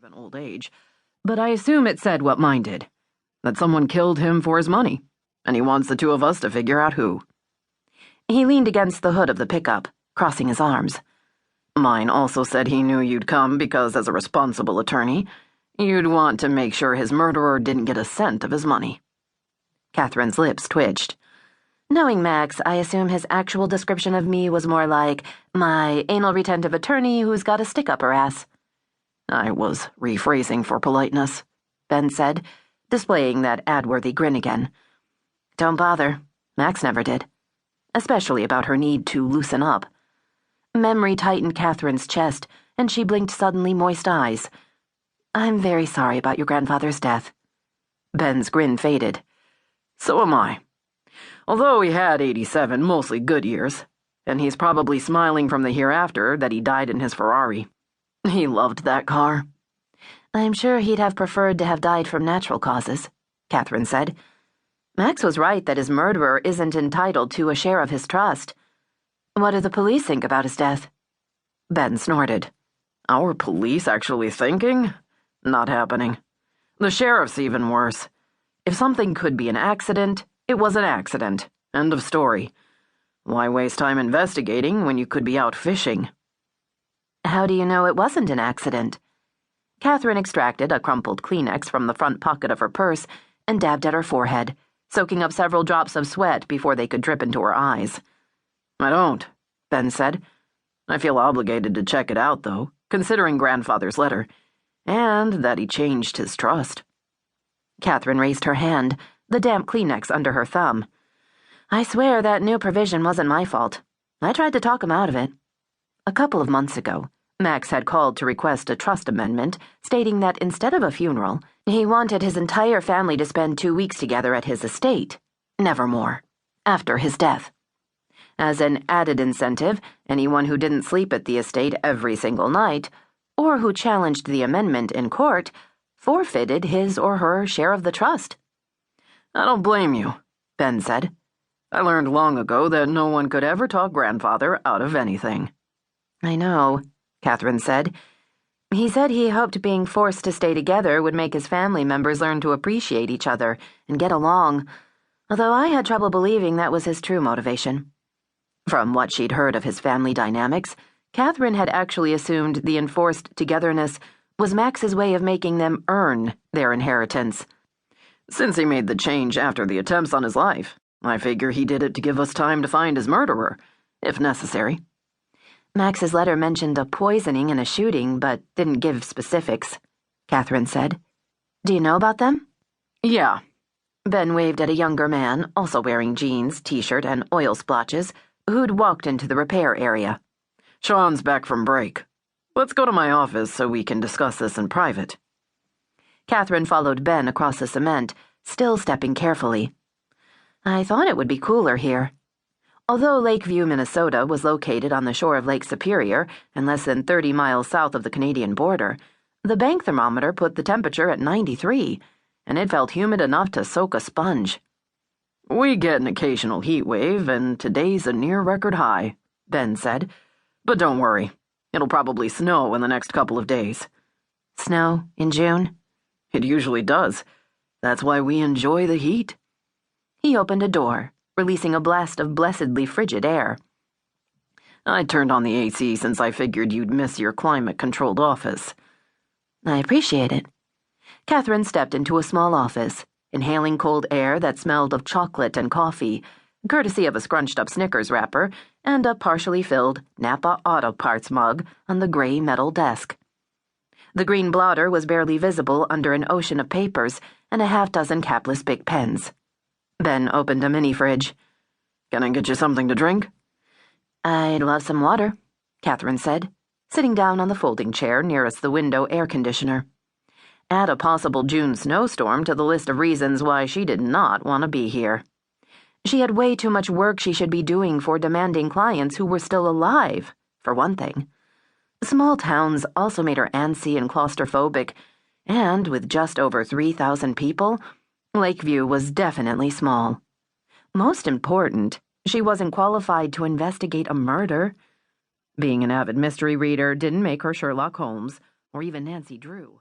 an old age, but I assume it said what mine did. That someone killed him for his money, and he wants the two of us to figure out who. He leaned against the hood of the pickup, crossing his arms. Mine also said he knew you'd come because, as a responsible attorney, you'd want to make sure his murderer didn't get a cent of his money. Catherine's lips twitched. Knowing Max, I assume his actual description of me was more like my anal retentive attorney who's got a stick up her ass. I was rephrasing for politeness, Ben said, displaying that ad-worthy grin again. Don't bother. Max never did. Especially about her need to loosen up. Memory tightened Catherine's chest, and she blinked suddenly moist eyes. I'm very sorry about your grandfather's death. Ben's grin faded. So am I. Although he had 87 mostly good years, and he's probably smiling from the hereafter that he died in his Ferrari. He loved that car. I'm sure he'd have preferred to have died from natural causes, Catherine said. Max was right that his murderer isn't entitled to a share of his trust. What do the police think about his death? Ben snorted. Our police actually thinking? Not happening. The sheriff's even worse. If something could be an accident, it was an accident. End of story. Why waste time investigating when you could be out fishing? How do you know it wasn't an accident? Catherine extracted a crumpled Kleenex from the front pocket of her purse and dabbed at her forehead, soaking up several drops of sweat before they could drip into her eyes. I don't, Ben said. I feel obligated to check it out, though, considering Grandfather's letter, and that he changed his trust. Catherine raised her hand, the damp Kleenex under her thumb. I swear that new provision wasn't my fault. I tried to talk him out of it. A couple of months ago, Max had called to request a trust amendment, stating that instead of a funeral, he wanted his entire family to spend 2 weeks together at his estate, nevermore, after his death. As an added incentive, anyone who didn't sleep at the estate every single night, or who challenged the amendment in court, forfeited his or her share of the trust. I don't blame you, Ben said. I learned long ago that no one could ever talk Grandfather out of anything. I know, Catherine said. He said he hoped being forced to stay together would make his family members learn to appreciate each other and get along, although I had trouble believing that was his true motivation. From what she'd heard of his family dynamics, Catherine had actually assumed the enforced togetherness was Max's way of making them earn their inheritance. Since he made the change after the attempts on his life, I figure he did it to give us time to find his murderer, if necessary. Max's letter mentioned a poisoning and a shooting, but didn't give specifics, Catherine said. Do you know about them? Yeah. Ben waved at a younger man, also wearing jeans, t-shirt, and oil splotches, who'd walked into the repair area. Sean's back from break. Let's go to my office so we can discuss this in private. Catherine followed Ben across the cement, still stepping carefully. I thought it would be cooler here. Although Lakeview, Minnesota was located on the shore of Lake Superior and less than 30 miles south of the Canadian border, the bank thermometer put the temperature at 93, and it felt humid enough to soak a sponge. We get an occasional heat wave, and today's a near-record high, Ben said. But don't worry. It'll probably snow in the next couple of days. Snow in June? It usually does. That's why we enjoy the heat. He opened a door, releasing a blast of blessedly frigid air. I turned on the AC since I figured you'd miss your climate-controlled office. I appreciate it. Catherine stepped into a small office, inhaling cold air that smelled of chocolate and coffee, courtesy of a scrunched-up Snickers wrapper and a partially filled Napa Auto Parts mug on the gray metal desk. The green blotter was barely visible under an ocean of papers and a half-dozen capless Bic pens. Ben opened a mini-fridge. Can I get you something to drink? I'd love some water, Catherine said, sitting down on the folding chair nearest the window air conditioner. Add a possible June snowstorm to the list of reasons why she did not want to be here. She had way too much work she should be doing for demanding clients who were still alive, for one thing. Small towns also made her antsy and claustrophobic, and with just over 3,000 people, Lakeview was definitely small. Most important, she wasn't qualified to investigate a murder. Being an avid mystery reader didn't make her Sherlock Holmes or even Nancy Drew.